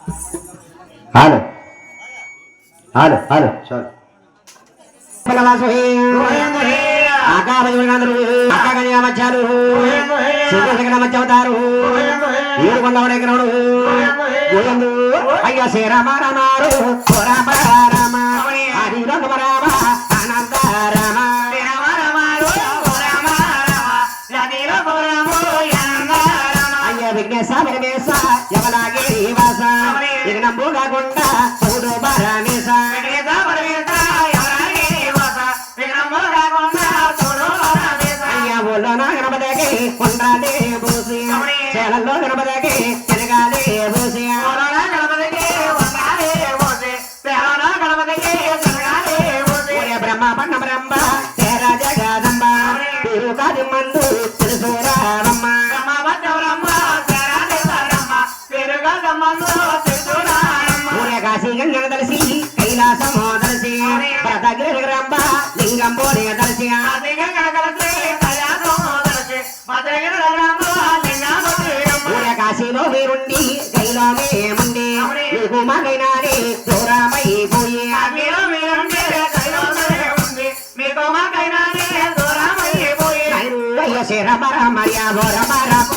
हालो हालो हालो चल पलवासो हे आका बजवनादरू आका गनिया मचारू सुगो लगना मचावतारू येरु కొండవడే కరడు గోయందు అయ్య శ్రీ రామ రామారు రామ రామ హరి రామ రామ ఆనంద రామ రామ రామారు రామ రామ హరి రామ రామ ఆనంద రామ అయ్య విఘ్నేశ విఘ్నేశ యమలాగే వాస విఘ్నంబు కాకుండా చూడు బరమేశ విఘ్నేశ విఘ్నేశ యమలాగే వాస విఘ్నంబు కాకుండా చూడు బరమేశ అయ్య బోలోనా గణపతికి కొండాలే బోసి చేలల్లో గణపతికి తిరగాలే బోసి బోలోనా గణపతికి కొండాలే బోసి చేలల్లో గణపతికి తిరగాలే బోసి ఒరే బ్రహ్మ పన్న బ్రహ్మ తేరా జగదంబ తిరుకాది మందు తెలుసురారమ్మ బ్రహ్మ పన్న బ్రహ్మ తేరా జగదంబ తిరుకాది మందు తెలుసురారమ్మ ఒరే కాశీ గంగన దర్శి కైలాసమో దర్శి ప్రతగిరి గ్రంబ లింగం పోరే దర్శి కాశీ గంగన దర్శి కైలాసమో దర్శి ప్రతగిరి గ్రంబ కాశీలో మీరుండి కైలామే ముండి నీకు మగైనాడే దూరమై పోయి అయ్యో శ్రీ రమ రామయ్య ఓ రమ రామ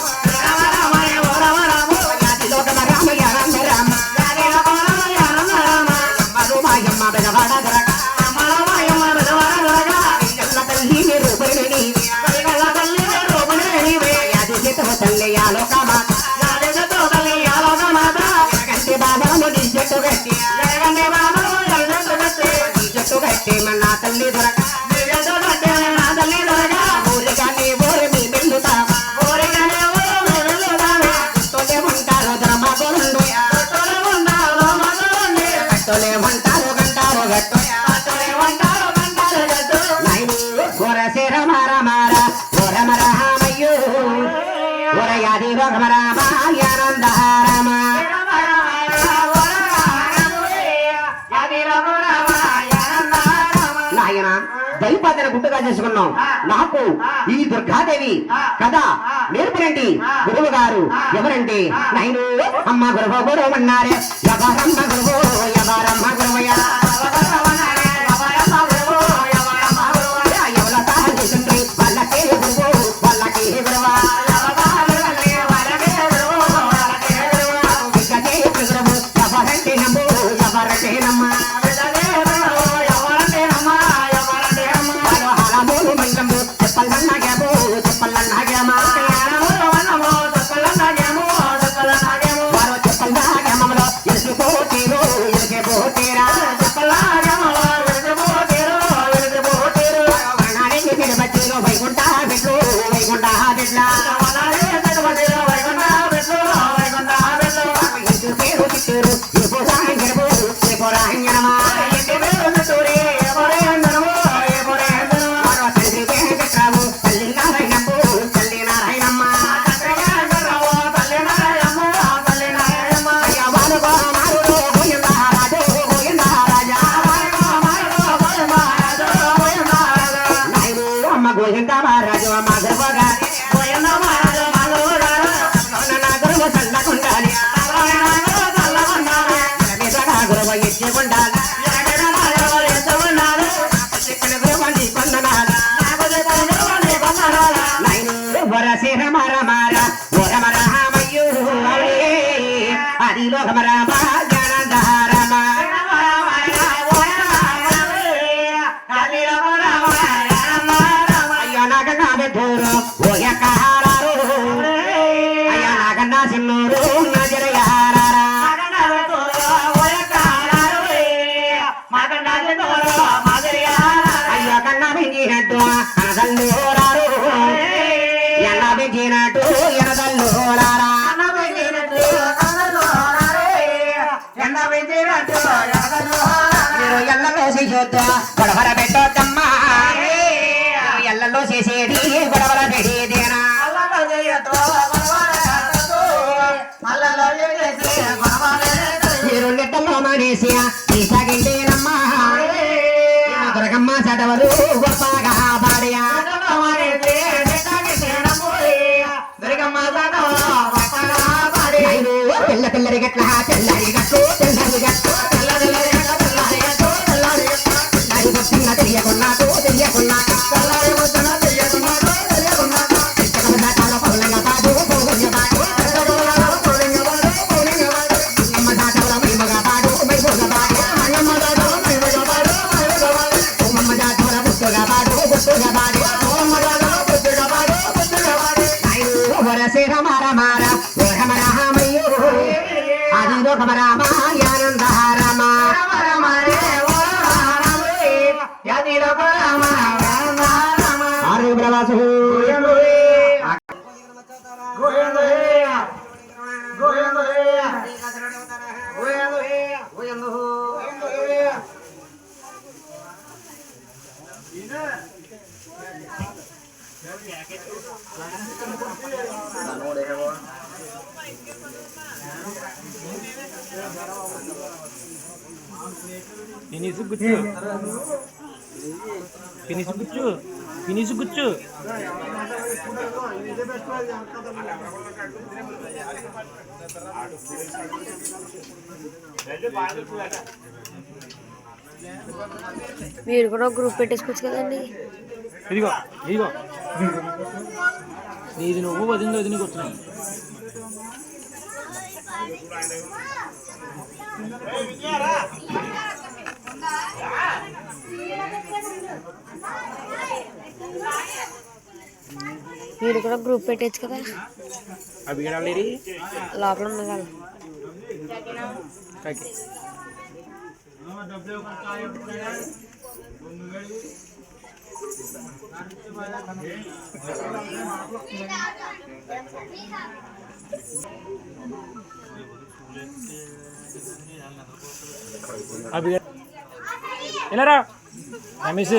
రమ రామయ్య ఓ రమ రామ లోకమ రామయ్య రామ రామ మాయమ్మ బెదవాడ దొరక మాయమ్మ బెదవాడ దొరక తల్లి రూపణి తల్లి ఆలోకమ తల్లి దొరక తల్లి దొరక ఊరిగానే ఊరి మీ పెళ్ళుతావా ఊరిగానే ఉంటారు గట్టోలే ఉంటారు గంటారు గట్టు రమ రమార రమ రామయ్యో యాది రమ రామ ఆనంద రామ నాయన దైపాదన గుట్టుగా చేసుకున్నాం నాకు ఈ దుర్గాదేవి కథ నేర్పినండి గురువు గారు ఎవరంటే నైను అమ్మ గురువు గురువన్నారే ఎవరమ్మ గురువు ఎవరమ్మ గురువయ్య ఎవల తండ్రి వాళ్ళకే గురువు వాళ్ళకే గురువా ఎవరంటే నమ్ము ఎవరంటే నమ్మ గొడవల పెట్టొద్దమ్మా ఎల్లలో చేసేది గొడవల పెట్టేదేనా మీరు నెట్టల్లో మానేసి తీసాగిందేనమ్మా దుర్గమ్మ చదవలు గొప్పగా పాడయా దుర్గమ్మ తెల్ల తెల్లరి గట్ల తెల్లరి గట్టు తెల్లరి గట్టు తెల్లరి గట్టు తెల్లరి గట్టు తెల్లరి గట్టు తెల్లరి బొత్తిన తెలియకున్నాడు తెలియకున్నాడు తెల్లరి బొత్తిన తెలియకున్నాడు తెలియకున్నాడు చిత్తకల దాటాల పౌలంగా పాడు పౌలంగా పాడు పౌలంగా పాడు పౌలంగా పాడు అమ్మ దాటాల మైమగా పాడు మైమగా పాడు అమ్మ దాటాల మైమగా పాడు మైమగా పాడు అమ్మ దాటాల బొత్తుగా పాడు బొత్తుగా పాడు అమ్మ దాటాల బొత్తుగా పాడు బొత్తుగా పాడు నాయు వరసే రమార మార రమ రామయ్యో ఆదిలో రమ రామాయానంద రమ రమ రే ఓ రామ రే యాదిలో రమ రామ రామ ఆరు బ్రవాసు గోయందో గోయందో గోయందో గోయందో గోయందో ఇనా Finish guccu. Finish guccu. Finish guccu. మీరు కూడా గ్రూప్ పెట్టేసుకోవచ్చు కదండి. ఇదిగో ఇదిగో నీది నువ్వు వదిలింది వదిలి కూర్చున్నావు. మీరు కూడా గ్రూప్ పెట్టచ్చు కదా. అవి ఏడాలి లోపల ఉన్న కదా. అవి ఎలారా రమేష్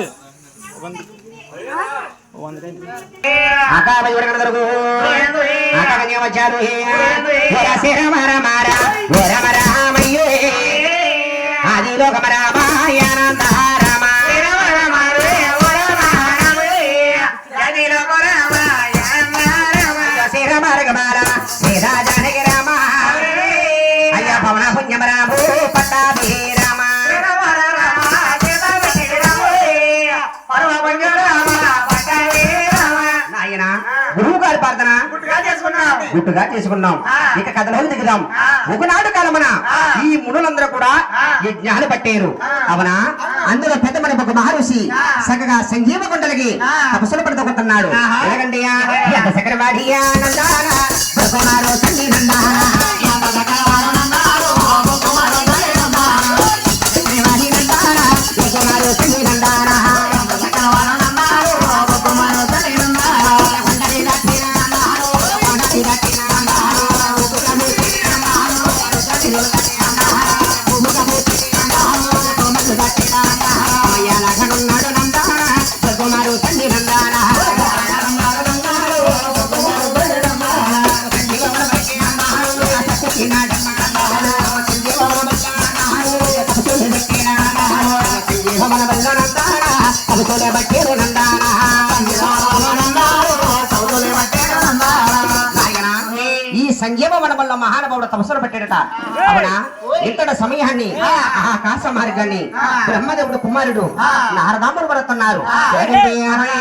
ఆదిలో రమ రామాయానంద రమ అయ్యా పవన పుణ్యం రాము పట్టాభి రామ నాయన గురువు గారి ప్రార్థన గుట్టుగా చేసుకున్నాం. ఇక కథలో దిగుదాం. ఒకనాడు కాలమున ఈ మునులందరూ కూడా యజ్ఞాలు పట్టారు. అవునా, అందులో పెద్దమని ఒక మహర్షి చక్కగా సంజీవ గుండలకి తపస్సులు పడుతున్నాడు. ఎలాగండి చక్రవాడియా నందాన భగవాను సంగీ నందాన ఈ సంజీవ వనవల్ల మహానుభావుడు తపస్సులు పెట్టాడట. అవునా, ఇంతటి సమయాన్ని ఆకాశ మార్గాన్ని బ్రహ్మదేవుడు కుమారుడు నారదాముడు పడుతున్నారు.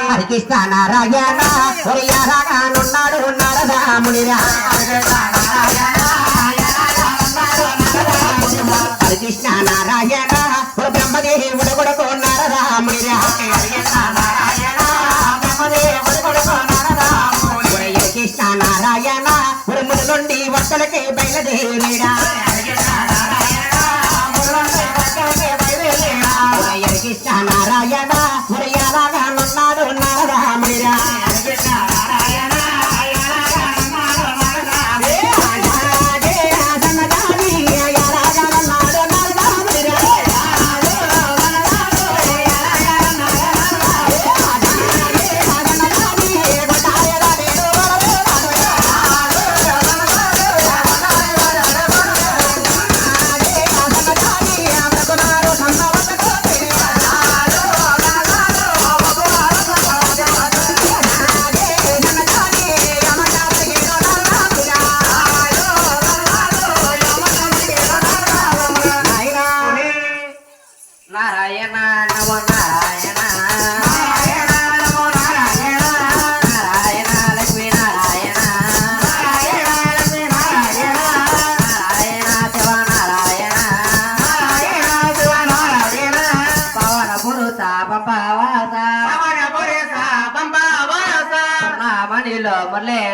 హరికృష్ణ నారాయణ ఉన్నాడు నారదామునిరా హరికృష్ణ నారాయణ బ్రహ్మదేవుడు కొడుకు నారదామునిరా కృష్ణ నారాయణ ఉరుముల నుండి వత్తలకే బయలుదేరేడా కృష్ణ నారాయణ ఉరయాలాగా ఉన్నాడు నారదామునిరా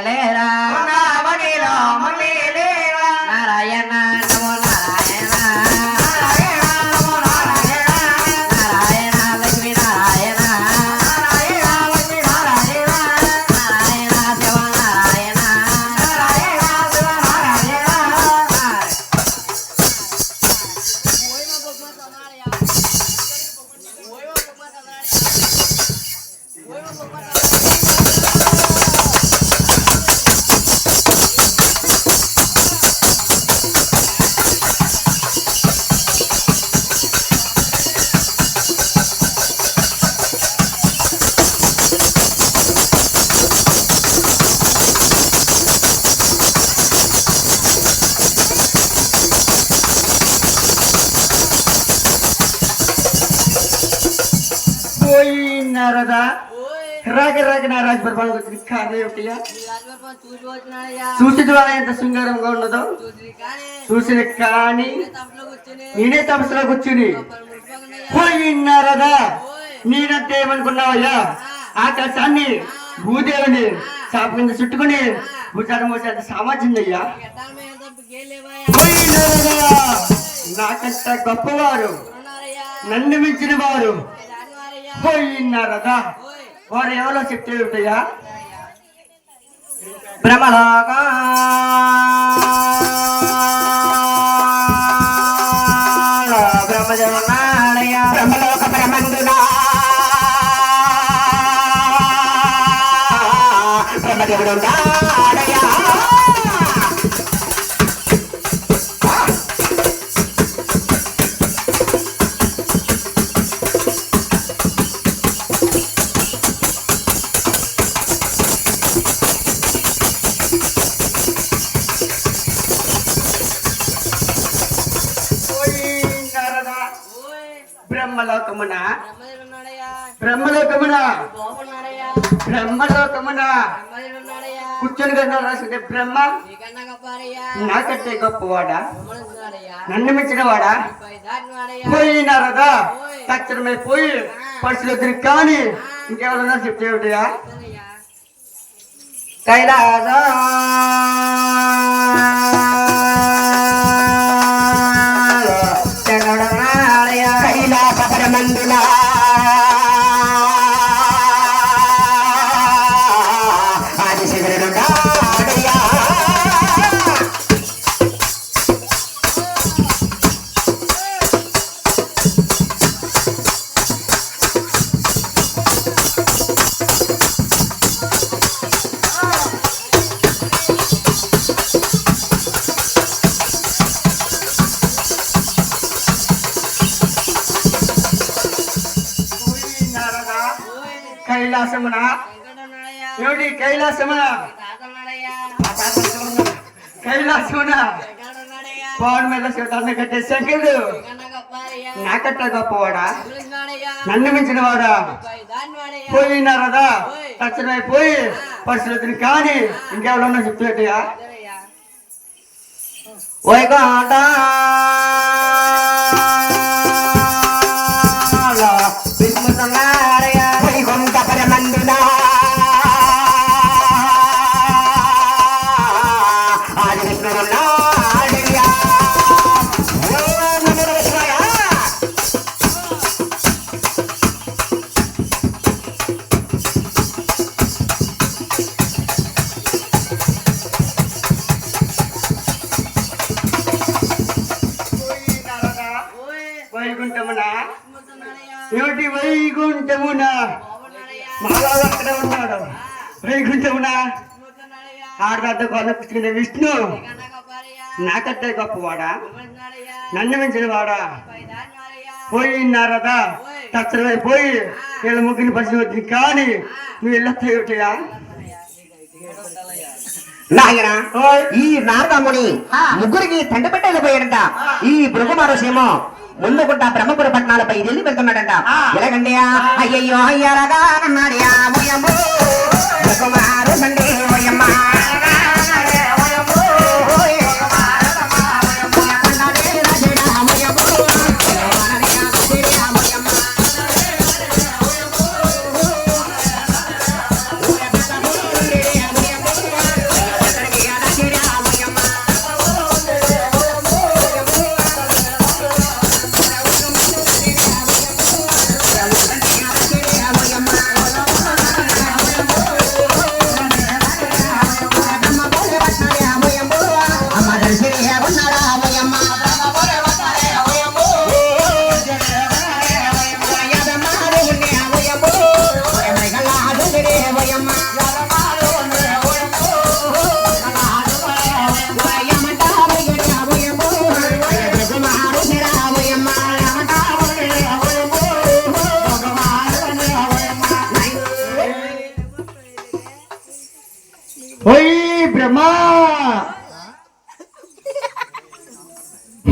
లేరా నారాయణ నమో నారాయణ నారాయణ లక్ష్మీ నారాయణ నారాయణ శివ నారాయణ నారదా రాక రాక నా రాజ పరిపాలన వచ్చింది కారణం ఏమిటయ్యా చూసి ద్వారా ఎంత శృంగారంగా ఉన్నదో చూసిన కానీ నేనే తపస్సులో కూర్చుని పోయి నారదా నేనంటే ఏమనుకున్నావయ్యా ఆకాశాన్ని భూదేవిని చాప కింద చుట్టుకుని భుజాన్ని మోసేంత సామర్థ్యందయ్యా పోయి నారదా నాకంట గొప్పవారు నన్ను మించిన వారు పోయినారదా వారు ఎవరో చెప్తే ఉంటాయా బ్రహ్మలోకా బ్రహ్మదేవునాలయ బ్రహ్మలోక బ్రహ్మందునా బ్రహ్మదేవుడున్నాడయ పోయినారదా బ్రహ్మలోకమున బ్రహ్మలోకమున బ్రహ్మలోకమున కూర్చొని కన్నా రాసుకుంటే బ్రహ్మ నాకంటే గొప్పవాడా నన్ను మించిన వాడా పోయినారదా తక్షణమే పోయి పరుషులు కానీ ఇంకెవరన్నా చెప్తే ఉంటాయా కైలాస కైలాస పరమందున ఆదిశివుడున్నాడయ్యా పోయినారదా కైలాసమున ఏమిటి కైలాసమున కైలాసమున పవన్ మీద శివతాన్ని కట్టే శంకరుడు నాకట్ట గొప్పవాడా నన్ను మించిన వాడా పోయినారదా తక్షణమై పోయి పరిస్థితిని కానీ ఇంకెవరన్నా చెప్తున్నట్టుగా వైకుంఠ వైకుంఠ పరమందున ఆది విష్ణుడున్నాడయ్యా ఓం నమో శివాయ పోయినారదా వైకుంఠమున ఏమిటి వైకుంఠమున మహారాజు అక్కడ ఉన్నాడు వైకుంఠమున ఆడదాంతో కొనపుచ్చుకునే విష్ణు నాకంటే గొప్పవాడా నన్ను మించిన వాడా పోయినారదా తక్షణమై పోయి వీళ్ళ ముగ్గురిని పరిశీలించింది కానీ నువ్వు వెళ్ళొస్తా ఏమిటయా నాయన ఈ నారదముని ముగ్గురికి తండ్రి పెట్ట వెళ్ళిపోయాడంట ఈ భృగుమహర్షేమో ముందుకుంటా బ్రహ్మపుర పట్టణాలపై వెళ్ళి వెళ్తున్నాడంట ఎలాగండి అయ్యయ్యో అయ్యారగా అన్నాడు భృగుమహర్షండి ఓయమ్మ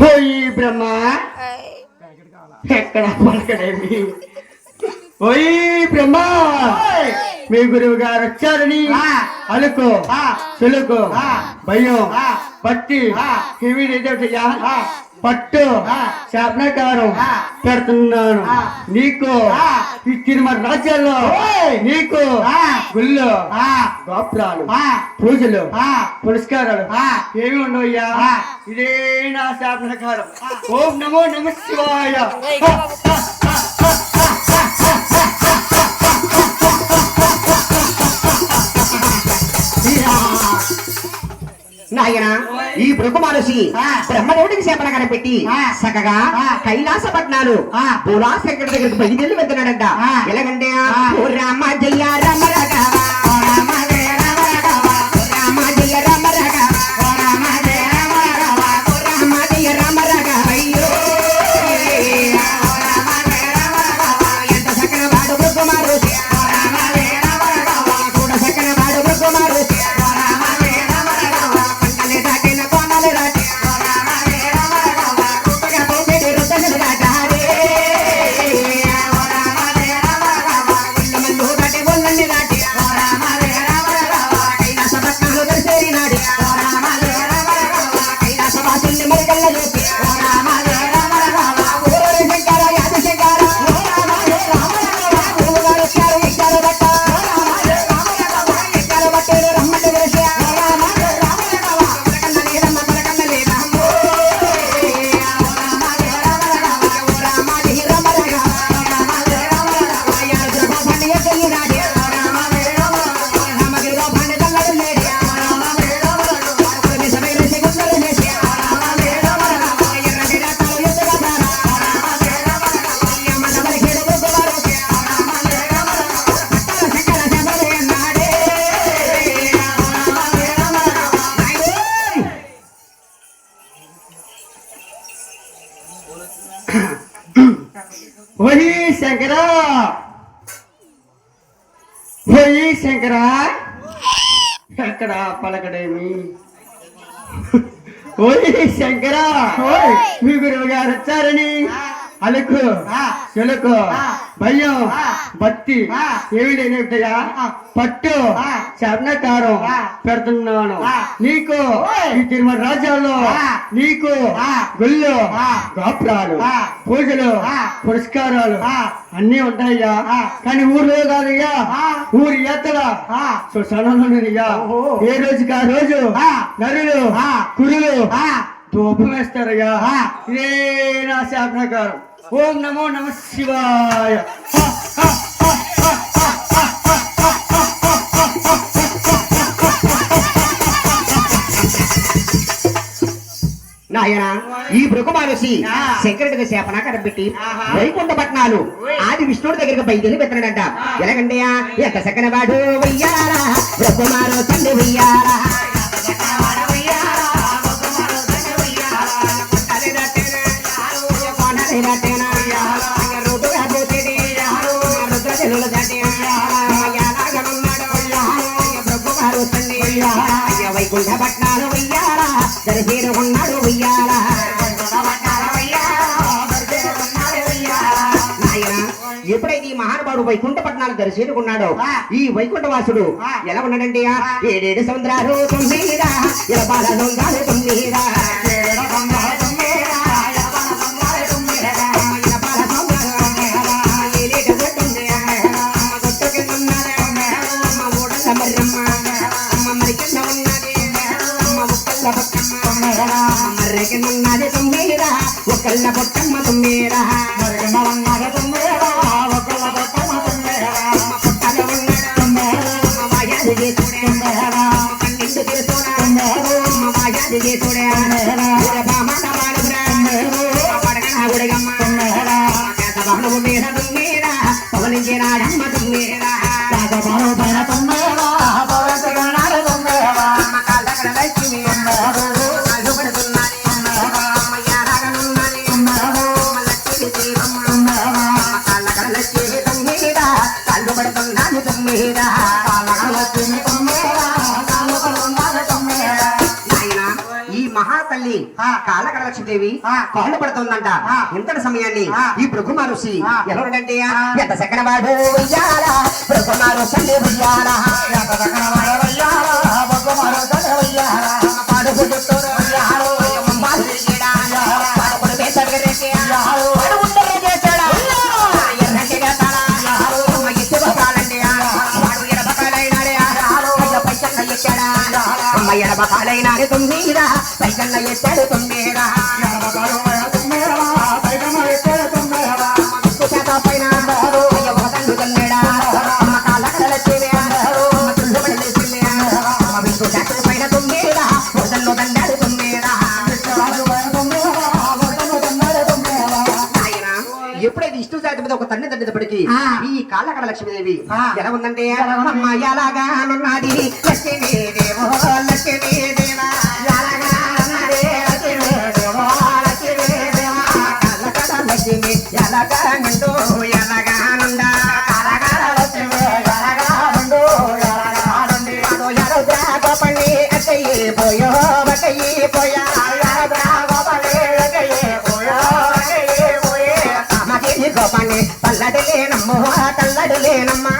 పోయి బ్రహ్మ ఎక్కడ పలకడేమి పోయి బ్రహ్మ మీ గురువు గారు వచ్చారని అలుకు సులుకు భయం పట్టి ఏమిటయ్యా పట్టు శాపనకారం పెడుతున్నాను నీకు ఈ తిరుమల రాజ్యాల్లో నీకు గుళ్ళు గోపురాలు పూజలు పురస్కారాలు ఏమి ఉండవయ్యా ఇదే నా శాపనకారం ఓం నమో నమ శివాయ నాయన ఈ భృగు మహర్షి బ్రహ్మదేవుడికి శాపన కనిపెట్టి చక్కగా కైలాస పట్నాలు పూలాశంకర దగ్గరికి బయలుదేరి వెళ్తున్నాడంట ఎలాగంటే ఓ రామ జయ రామ రాఘవ ఓ రామ జయ రామ రాఘవ ఓ రామ జయ రామ రాఘవ ఓ రామ జయ రామ రాఘవ ఓ రామ జయ రామ రాఘవ అయ్యో ఓ రామ జయ రామ రాఘవ ఎంత చక్కన వాడు భృగు మహర్షి ఓ రామ జయ రామ రాఘవ కూడా చక్కన వాడు భృగు మహర్షి ఓ రామ జయ రామ రాఘవ పంటలే దాటిన కోనలే దాటి ఓ రామ జయ రామ రాఘవ కుప్పగా పోతేడి రుద్దలు దాటారే ఓ రామ జయ రామ రాఘవ ఇళ్ళ మందు దాటి ఒళ్ళని దాటి ఓ రామ జయ రామ రాఘవ కైలాస పట్నాలు దర్శేరి నాడి ఓ రామ జయ రామ రాఘవ కైలాస వాసుల్ని మరికల్ల చూపి ఓ రామ జయ రామ రాఘవ ఊరు శంకర యాది శంకర ఓ రామ జయ రామ రాఘవ గురువుగారు వచ్చారు ఇచ్చారు బట్ట ఓ రామ జయ రామ రాఘవ ఇచ్చారు బట్టలు రమ్మని పిలిచి ఓ రామ జయ రామ రాఘవ మరకన్న లేదమ్మ మరకన్న లేదమ్మ ఓ రామ జయ రామ రాఘవ ఓ రామ జయ రామ రాఘవ ఓ రామ జయ రామ రాఘవ యారు జగోభండి ఎక్కడి నాడి ఓ రామ జయ రామ రాఘవ రామగిరి గోభండి తల్లడు లేడి ఓ రామ జయ రామ రాఘవ వారుకుని సభైన సిగుందరు చేసి ఓ రామ జయ రామ రాఘవ ఎర్రటి రాతాలు ఎత్తుగా దారా ఓ రామ జయ రామ రాఘవ యమ్మ నమలి కేడు భృగువారు ఓ రామ జయ రామ రాఘవ పట్టాల శంకర శబరి నాడే ఓ రామ జయ రామ రాఘవ నాయనా ఓహి శంకర ఓయి శంకర ఎక్కడ పలకడేమి ఓయి శంకర మీ గురువు గారు వచ్చారని అలుకు చెలుకు భయం బత్తి ఏమి లేనిటయా పట్టు శరణకారం పెడుతున్నాను నీకు ఈ తిరుమల రాజ్యాల్లో నీకు గుళ్ళు గోపురాలు పూజలు పురస్కారాలు అన్ని ఉంటాయ్యా కానీ ఊర్లో కాదయ్యా ఊరి ఎత్తల సనయ్యా ఏ రోజుకి ఆ రోజు నరులు కురులు ధూపం వేస్తారయ్యా ఇదే నా శాపనకారం ఓం నమో నమ శివాయ నాయన ఈ భృగు మహర్షి శంకరుడికి శాపన కనిపెట్టి వైకుంఠ పట్నాలు ఆది విష్ణుడి దగ్గరికి బయలుదేరి వెళ్తున్నాడంట ఎలాగంటే ఎంత సకన వాడు వయ్యారా భృగు మహర్షి వయ్యారా వైకుంఠ పట్నాలు వయ్యారా దరిచేరుకున్నాడు వయ్యారా ఎప్పుడైతే ఈ మహానుభావుడు వైకుంఠ పట్నాలు దరిచేరుకున్నాడో ఈ వైకుంఠ వాసుడు ఎలా ఉన్నాడంటే ఏడేడు సముద్రాలు తొమ్మిదిరా ఇరబాల దొంగలు తొమ్మిదిరా మర్రెకిన్నది తొమ్మిదిరా ఒకళ్ళ పొట్టమ్మ తొమ్మిదిరా మర్రెన్నది తొమ్మిదిరా ఒకళ్ళ పొట్టమ్మ తొమ్మిదిరా పొట్టలో ఉన్నాడు మాయాది చేసుడే కన్నిండు చేసుడా మాయాది చేసుడే బామట వాడురా పడగన గుడిగమ్మ బాణము మీద తొమ్మిదిరా పవలించినాడమ్మ తొమ్మిదిరా పైన తొమ్మిదిరా పవలించినాడు తొమ్మిదిరా కాళ్ళకడ లక్ష్మీదేవి కాళ్ళు పడుతుందంట. ఇంతటి సమయాన్ని ఈ భృగు మహర్షి ఎవరంటే ఎంత సకన వాడు ఉయ్యాల భృగు మహర్షి ఉయ్యాల పాడుకు చెప్తారు పాడుకుడు వేసడిగరేసి ఉండలే చేశాడా ఎర్రంటిగా తాళ ఇచ్చిపోతాడండి వాడు ఎడబకాలైనాడే పైసన్న ఎచ్చాడా అమ్మ ఎడబకాలైనాడే తొమ్మిదా పైసన్న ఎచ్చాడు తొమ్మిదా పైన తండ్రి కన్నాడా అమ్మ కాళ్ళ కడలచ్చేవే అమ్మ తుళ్ళు పడలేసిందే అమ్మ విష్ణు శాఖ పైన తొమ్మిదా వదల్లో దండాడు తొమ్మిదా. ఎప్పుడైతే ఇష్ట శాఖ మీద ఒక తండ్రి తండ్రిపటికి ఈ కాళ్ళకడ లక్ష్మీదేవి ఎలా ఉందంటే అమ్మ ఎలాగా ఉన్నది లక్ష్మీదేవో లక్ష్మీదేవా లక్ష్మి ఎలాగానుండో ఎలాగానుండా గోపల్లి అక్కయ్యే పోయో బక్కయ్యే పోయా గోపాన్ని పల్లడిలేనమ్మో తల్లడిలేనమ్మా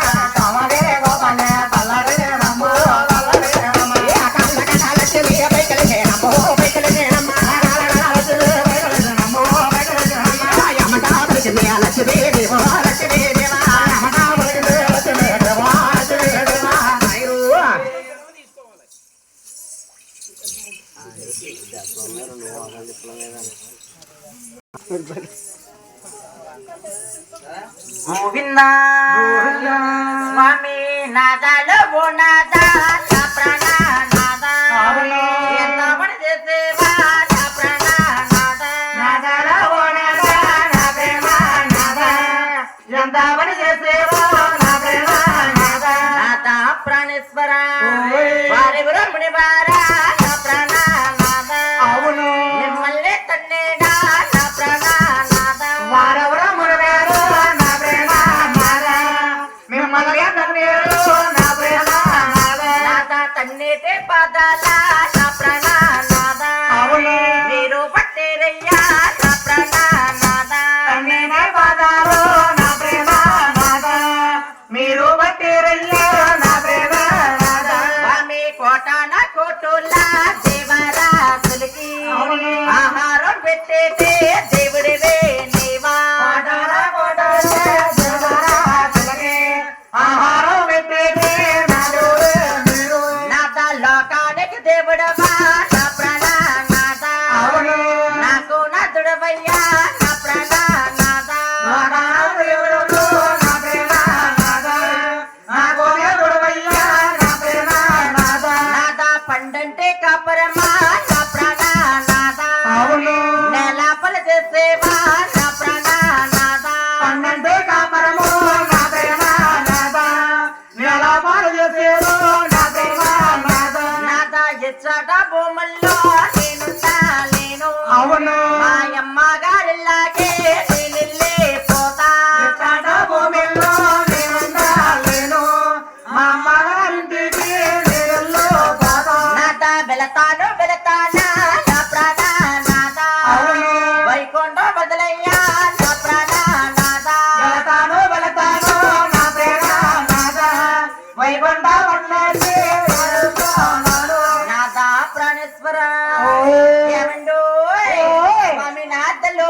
లక్ష్మి బైకలేనమ్మో బైకలేనమ్మా గోవిందా స్వామి నాదాలు బోనాదా ప్రాణనాదా ఎంత పని చేసేవా ప్రాణనాదా నాదాలు బోనాదా నా ప్రేమనాదా ఎంత పని చేసేవా నా ప్రేమనాదా నాదా ప్రాణేశ్వర వారి బ్రహ్మణి వారా నా ప్రాణనాదా అవును మిమ్మల్ని తన్నేడా నా ప్రాణనాదా వారెవరో మురవేరు నా ప్రేమనాదా మిమ్మల్ని తన్నేరు నా ప్రేమనాదా నాదా తన్నేటే పదాల నా ప్రాణనాదా అవును మీరు పట్టేరయ్యా నా ప్రాణనాదా తన్నేనే పదాలు నా ప్రేమనాదా మీరు పట్టేరయ్యా నా ప్రేమనాదా స్వామి కోటాన కోటుల దేవరాసులకి ఆహారం పెట్టేటే దేవుడివే నీవా ఆహారం పెట్టేటే నాదా లోకానికి దేవుడవా నా ప్రాణనాదా నాకు నాదుడవయ్యా నా ప్రాణనాదా నాదా పండంటే కాపరమా నా ప్రాణనాదా నెలాపల చేసేవా నా ప్రాణనాదా పండంటే కాపరము నా ప్రేమనాదా నెలాపల చేసేవో నా ప్రేమనాదా నాదా ఎచ్చట భూముల్లో నేనుంటా లేను అవును మాయమ్మ గారిలాగే నేనిల్లే పోతా ఎచ్చట భూమిలో నేనుంటా లేను మా అమ్మగారింటికి నేనెల్లో పోతా నాదా వెళతాను వెళతానా నా ప్రాణనాదా వైకుంఠ బదులయ్యా నా ప్రాణనాదా వెళతాను వెళతాను నా ప్రేమనాదా వైకుంఠ బదులయ్యే నాదా ప్రాణేశ్వర ఏమండో స్వామి నాథలు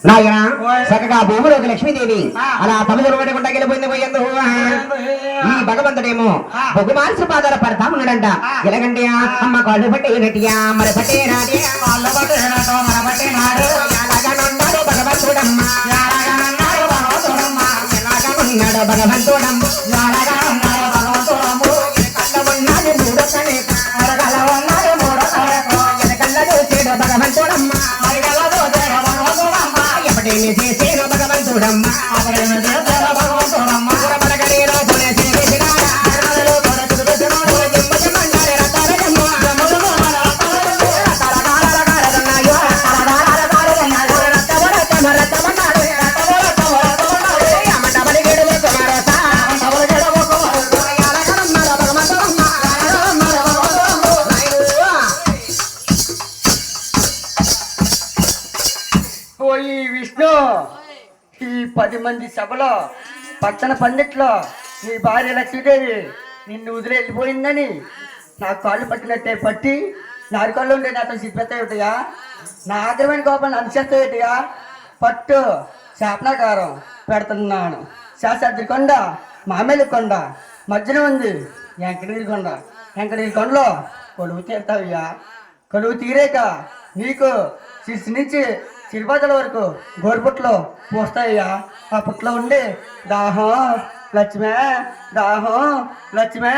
నాయన చక్కగా భూమిలోకి లక్ష్మీదేవి అలా తమిళ గుండా వెళ్ళిపోయింది పోయింది. ఈ భగవంతుడేమో బొగ్గు మార్చి పాదాల పడతా ఉన్నాడంట. ఎలాగంటే అమ్మ కాళ్ళు పట్టేనటియా మరి పట్టేనాడే ఎలాగనున్నాడు భగవంతుడమ్మ ఎలాగనున్నాడు భగవంతుడమ్మ కళ్ళ భగవంతుడమ్మ ఎప్పటిని చేసేను భగవంతుడమ్మ పోయి విష్ణు, ఈ 10 మంది సభలో పచ్చన పండిట్లో నీ భార్య లక్ష్మీదేవి నిన్ను వదిలి వెళ్ళిపోయిందని నా కాళ్ళు పట్టినట్టే పట్టి నారుకాళ్ళు ఉండే నాతో సిప్పెత్తాయిటయా, నా ఆగ్రమైన కోపాన్ని అనుసేస్తాయిటయా. పట్టు శాపనాకారం పెడుతున్నాను. శాస్త్రి కొండ మామేలి కొండ మధ్యన ఉంది వెంకటగిరి కొండ. వెంకటగిరి కొండలో కొలువు తీరుతావయ్యా. కొలువు తీరాక నీకు శిర్సి నుంచి చిరుపాతల వరకు గోరుపుట్లో పోస్తాయ్యా. ఆ పుట్లో ఉండి దాహం లక్ష్మే దాహం లక్ష్మే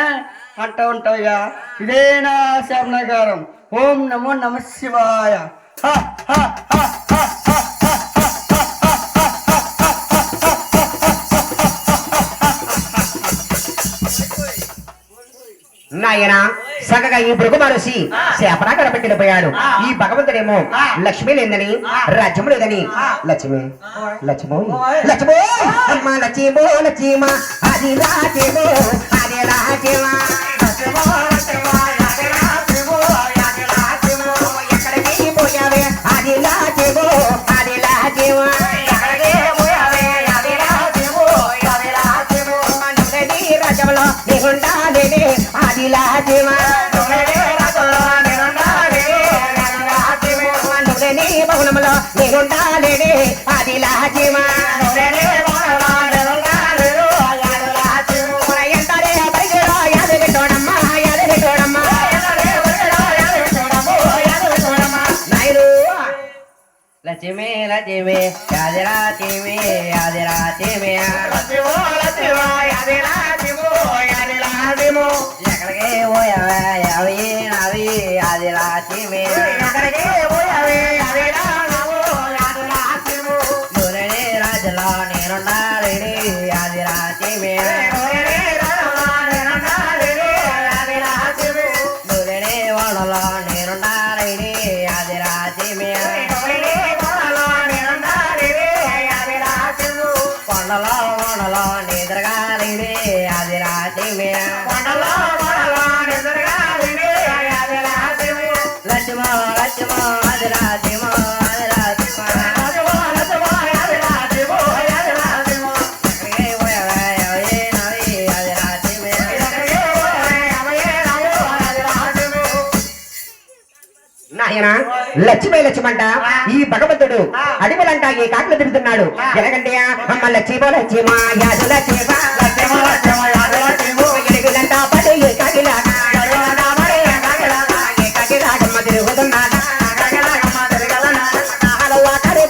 అంటూ ఉంటాయ్యా. ఇదే నా శాపనాకారం. ఓం నమో నమ శివాయ. నాయన చక్కగా ఈ భృగు మహర్షి శాపనాకర పెట్టిపోయాడు. ఈ భగవంతుడేమో లక్ష్మి లేదని రాజ్యము లేదని లక్ష్మి లక్ష్మో లక్ష్మో అమ్మ లక్ష్మో లక్ష్మ అది రాజ్యమో అది రాజ్యమా ఎక్కడికి పోయావే అది రాజ్యమో అది రాజ్యమా రాజ్యంలో నీకుండాలి అది రాజ్యమా నీ భవనంలో నీకుండాలి అది రాజ్యమా ఎంతరే బయలురా యాదవి తోడమ్మా యాదవి తోడమ్మా నాయుడు లక్ష్మి లక్ష్మి యాదిరాచిమి యాదిరాచిమి ఎక్కడికి పోయావే అవి అవి యాదిరాచిమి ఎక్కడికి పోయావే అవి రాజులో నేనుండాలి యాదిరాచిమి వాడలో నేనుండాలి యాదిరాచిమి కొండలో కొండలో నిద్రగాలి అది రాచిమి లక్ష్మో లక్ష్మో అది రాచిమో అది రాచిమో నాయన లక్ష్మీ లక్ష్మంట ఈ భగవంతుడు అడిమలంట ఈ కాకులు తిరుగుతున్నాడు. ఎలాగంటే అమ్మ లక్ష్మో లక్ష్మా యాదు లక్ష్మా ఎలుగులంట పడి కాకిలాగమ్మ తిరుగుతున్నాడా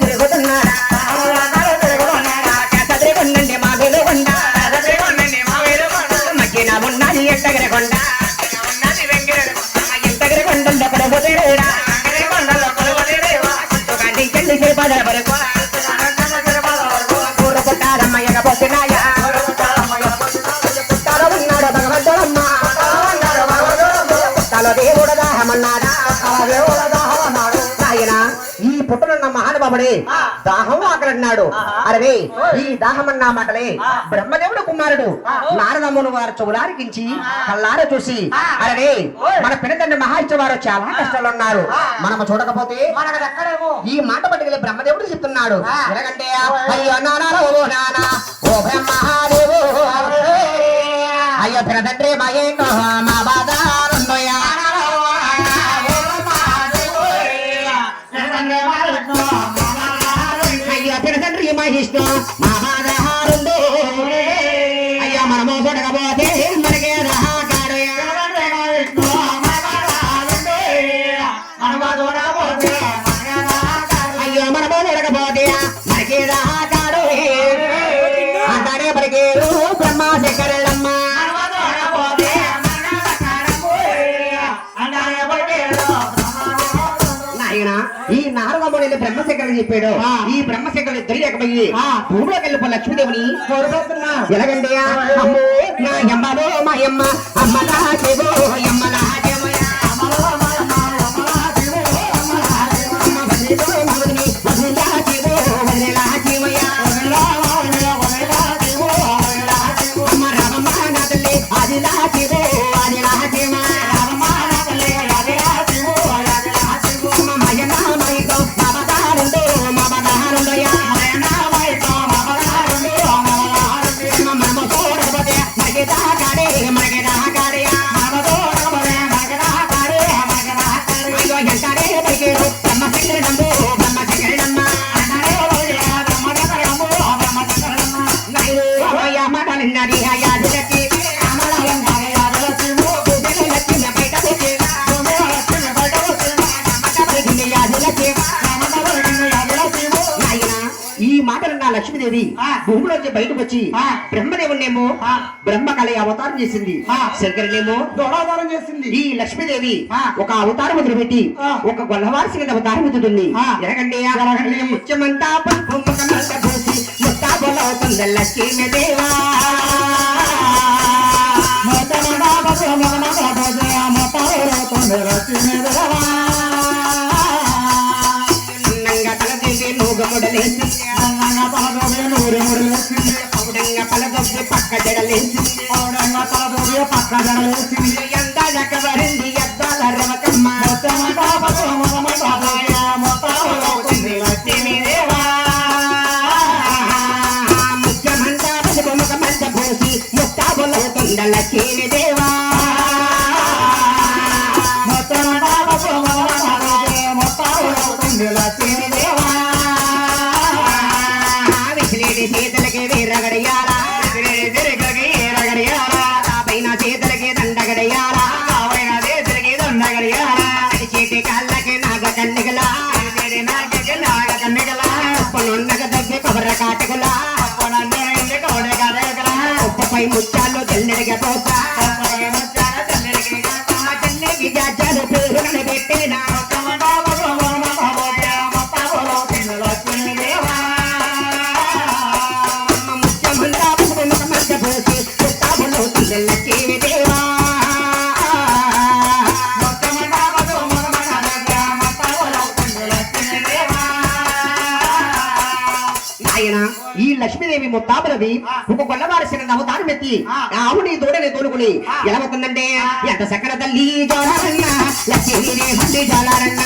తిరుగుతున్నాడా తిరుగుండండి మా వెలుగుండ మధ్యన ఉన్నది ఎట్టగిరి కొండ ఎంతగిరి కొండ పడబోతేడా కూర పుట్టారమ్మ ఎగబోతున్నాయా పుట్టాలో ఉన్నాడు భగవంతుడమ్మ పుట్టాలో దేవుడు దాహమన్నాడా నాయన ఈ పుట్టనున్న మహానుభావుడే దాహం ఆకలన్నాడు. అరే ఈ దాహమన్నా మాటలే బ్రహ్మదేవుడు కుమారుడు నారదమ్మును వారు చెవులారికించి కళ్ళార చూసి అరే మన పినతండ్రి మహాయిచ్చ వారు చాలా కష్టాలు ఉన్నారు, మనము చూడకపోతే ఈ మాట పట్టుకెళ్ళి బ్రహ్మదేవుడు చెప్తున్నాడు. ఎలాగంటే అయ్యో నానా ఓ నానా ఓ బ్రహ్మదేవు అయ్యో పినతండ్రి మా ఏంటో మా బాధ రెండోయా అయ్యో మహిష్ణు మహాదహారుండు అయ్యా మనము చూడకపోతే మనకే రహాకాడు అయ్యో మనము చూడకపోతే మనకే రహాకాడు అంటాడే పలికేరు బ్రహ్మ శంకరులమ్మ ఈ నారదముని బ్రహ్మశంకరుడు చెప్పాడు ఈ బ్రహ్మశంకరుడు ధైర్యకపోయి భూమిలోకి వెళ్ళిపో లక్ష్మీదేవిని కోరుకోతున్నా ఎలాగండి అమ్మో నా యమ్మలో మా యమ్మ అమ్మ నా శివో యమ్మ నా ఈ మాటలన్నా లక్ష్మీదేవి భూమిలోంచి బయటకు వచ్చి బ్రహ్మదేవునేమో బ్రహ్మ కళ అవతారం చేసింది శంకరునేమో దొరావతారం చేసింది ఈ లక్ష్మీదేవి ఒక అవతారం మొదలుపెట్టి ఒక గొల్లవారి కింద అవతారం ఎత్తుతుంది ఎలాగండి ముత్యమంతా అవుతుంది లక్ష్మీదేవా పక్క జడలేసింది ఎంత జక్కబడింది ఎద్దాల రవకమ్మ ముఖ్యమంతా పసుపుముఖ మంట పోసి ముక్తాబులవుతుండ లక్ష్మీదేవా లక్ష్మీదేవా విసిరేడి చేతులకి వీరగడియాలా పైన చేతులకి దండగడియాలా చేతి కాళ్ళకి నాగ కన్నికలా నాగ దగ్గర కబర కాటకులా ఉప్పపై ముత్యాలు తెల్లడిగా పోతా తెల్లకి జాజాలు పేరుని పెట్టినా ఈ లక్ష్మీదేవి ముత్తాబులవి ఒక గొల్లవారి అవతారం ఎత్తి ఆవుని దూడని తోలుకుని ఎలా అవుతుందంటే ఎంత సకల తల్లి జోలారన్న లక్ష్మీదేవి జోలారన్న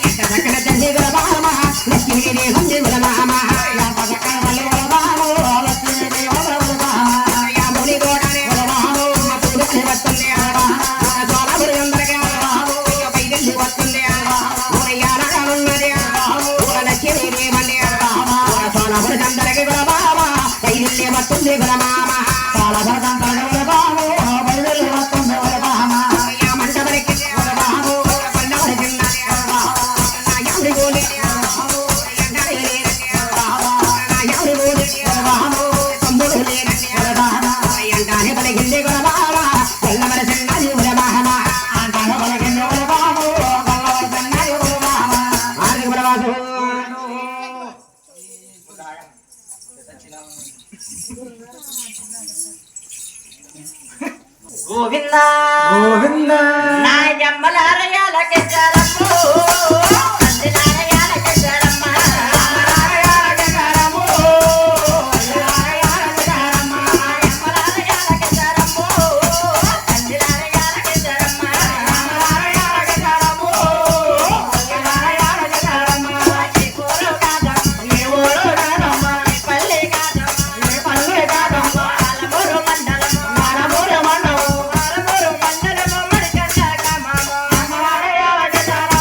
ఎంత సకల తల్లి గురబామ లక్ష్మీదేవి గురబామ యాముని దూడని వస్తుంది జోలాబురి అందరికీ పైదెల్లి వస్తుంది అందరికి గురబామ పైదెల్లి వస్తుంది గురమామ గోవింద గోవింద నా జమ్మలారయాలకి చరము అందలారయాలకి చరమ్మ అందలారయాలకి చరము అందలారయాలకి చరమ్మ జమ్మలారయాలకి చరము అందలారయాలకి చరమ్మ అందలారయాలకి చరము అందలారయాలకి చరమ్మ ఈ ఊరు కాదమ్మ ఈ ఊరు కాదమ్మ ఈ పల్లె కాదమ్మ ఈ పల్లె కాదమ్మ ఆలమూరు మండలం ఆలమూరు మండలం ఆలమూరు మండలం మరికండ గ్రామం అమ్మలారయాలకి చరమ్మ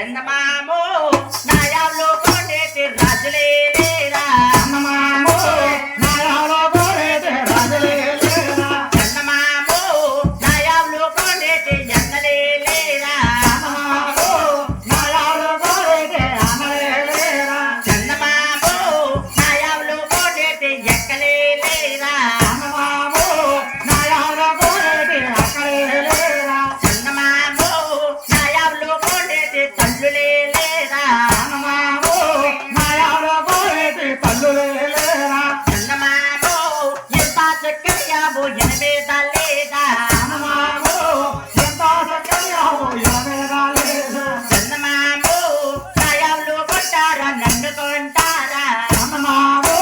చందమామో నాయాలో కోటేటి రాజులే లేరా చందమామో నాయాలో కోటేటి రాజులే లేరా చందమామో నాయాలో కోటేటి ఎన్నలే లేరా చందమామో నాయాలో కోటేటి అన్నలే లేరా చందమామో నాయాలో కోటేటి ఎక్కలే లేరా చందమామో నాయాలో కోటేటి అక్కలే లేరా చందమామో నాయాలో కోటేటి తల్లులే లేరా చందమామో నాయాలో కోటేటి తల్లులే లేరా చందమామో ఎంత చక్కరియాబో ఎనవేద లేదా చందమామో ఎంత చక్కరియాబో ఎనవేద లేదా చందమామో నాయాలో కొట్టారా నన్ను కొంటారా చందమామో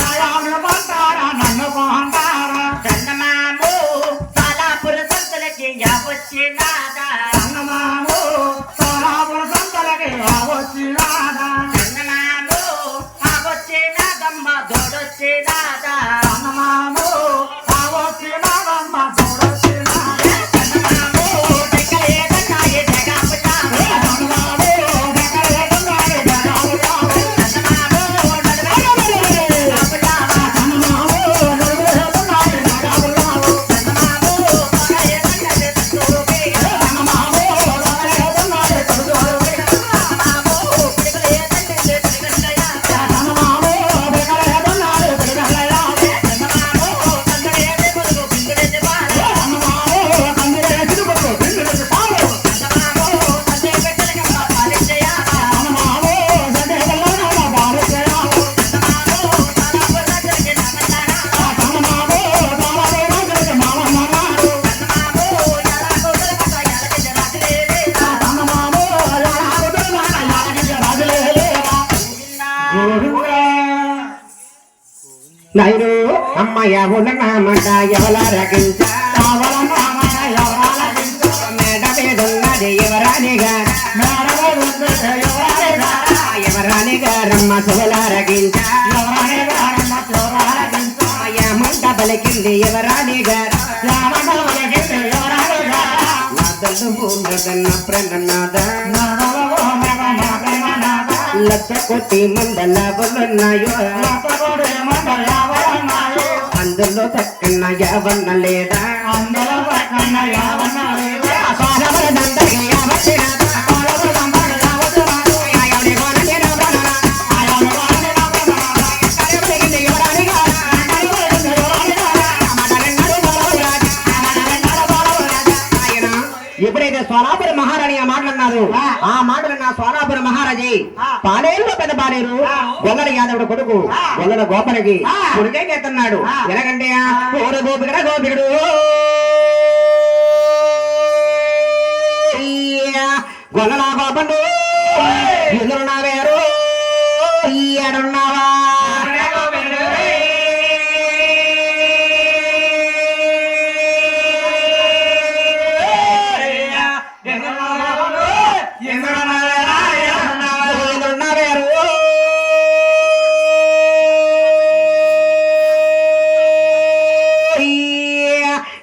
నాయాలో కొంటారా నన్ను కొంటారా చందమామో సాలాపుర సంతలకి యావచ్చినాదా చందమామో సాలాపుర సంతలకి యావచ్చినాదా చందమామో ఆవచ్చినాదమ్మ దోడొచ్చినాదా చందమామో ఆవచ్చినాదమ్మ దోడొచ్చినాదా చందమామో దగ్గరేదన్నాయి జగాపుతాము చందమామో దగ్గరేదన్నాయి జగాపుతాము చందమామో నడువేదన్నాయి జగాపుతాము చందమామో నడువేదన్నాయి జగాపుతాము చందమామో కొనయేదన్నాయి తట్టురుపే చందమామో కొనయేదన్నాయి తట్టురుపే చందమామో పిడుగులేదన్నాయి తిరగన్నయ్య చందమామో పిడుగులేదన్నాయి తిరగన్నయ్య చందమామో కందరేది పొడుగు పింగులేది పాలు చందమామో కందరేది పొడుగు పింగులేది పాలు చందమామో సందే పెట్టలకమ్మ పాలించయాలా చందమామో సందే పెట్టలకమ్మ పాలించయాలా చందమామో సాలాపుర జరిగే నామన్నారా చందమామో సాలాపుర జరిగే మామన్నారా చందమామో యాలకోటల కథ యాలకి రాజులే లేరా చందమామో యాలకోటల కథ యాలకి రాజులే లేరా నాయుడు అమ్మయ్య ఉన్నమాట ఎవల రగించా మేడ మీదున్నది ఎవరానిగా ఎవరానిగా రమ్మ శివల రగించా అయ్య మంట పలికింది ఎవరానిగా నాదన్న ప్రేమనాద లక్ష కోటి మందల బలున్నాయో అందులో చక్కన్న యావన్న లేదా అందులో చక్కన్న యావన్న లేదా సారవర దండకి యావచ్చినాదా సారవర దండకి యావచ్చినాదా ఆయనే కోనని రావనా ఆయనే కోనని రావనా కరెబలికి ఎవరానిగా కరెబలికి ఎవరానిగా మడలన్నడు బాలరాజు మడలన్నడు బాలరాజు ఆయన ఎప్పుడైతే సోలాపుర మహారాణి ఆ మాటలన్నారు ఆ మాటలు నా సోలాపుర మహారాజీ పాలేరులో పెద్ద పాలేరు గొల్లల యాదవుడు కొడుకు గొల్లల గోపలకి కొడుకే చేస్తున్నాడు ఎలాగంటే ఓర గోపికడ గోపికుడు గొల్లల గోపండు ఎదురు నా వేరు ఈడున్నావా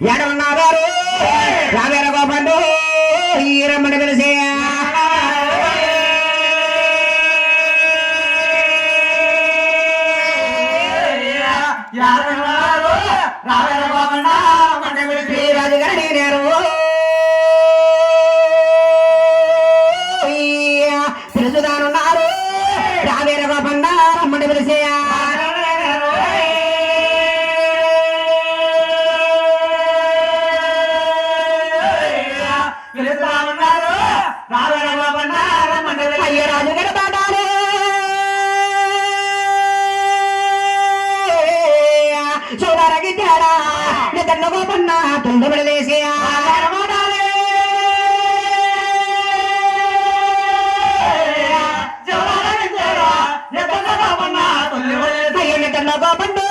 ఎడున్నారు రావేర గోపండు ఈరమ్మని పిలిచే రాజుగారి నేరు పిలుచుదానున్నారు రావేర గోపండ రమ్మని పిలిచే అయ్య రాజుగారి బాటాలు చూడరగిద్దాడా నిద్రలో గోపన్న తుండబడి లేసి అయ్య నిద్రలో గోపండు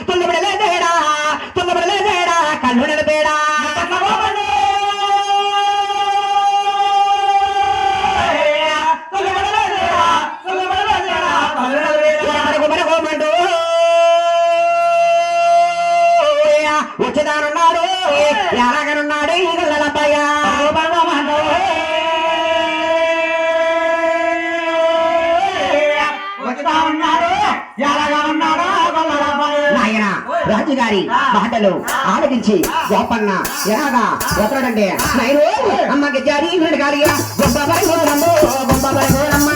తుండబడలేదేడా తుండబడలేదేడా కళ్ళు నడిపేడా వచ్చేదానున్నాడు ఎలాగనున్నాడు ఈగల రాజుగారి మాటలు ఆలకించి గోపన్న ఎలాగా వదలడంటే నైరు అమ్మ గెజ్జారి గారిగా గొప్ప పరిగోరమ్మ గొప్ప పరిగోరమ్మ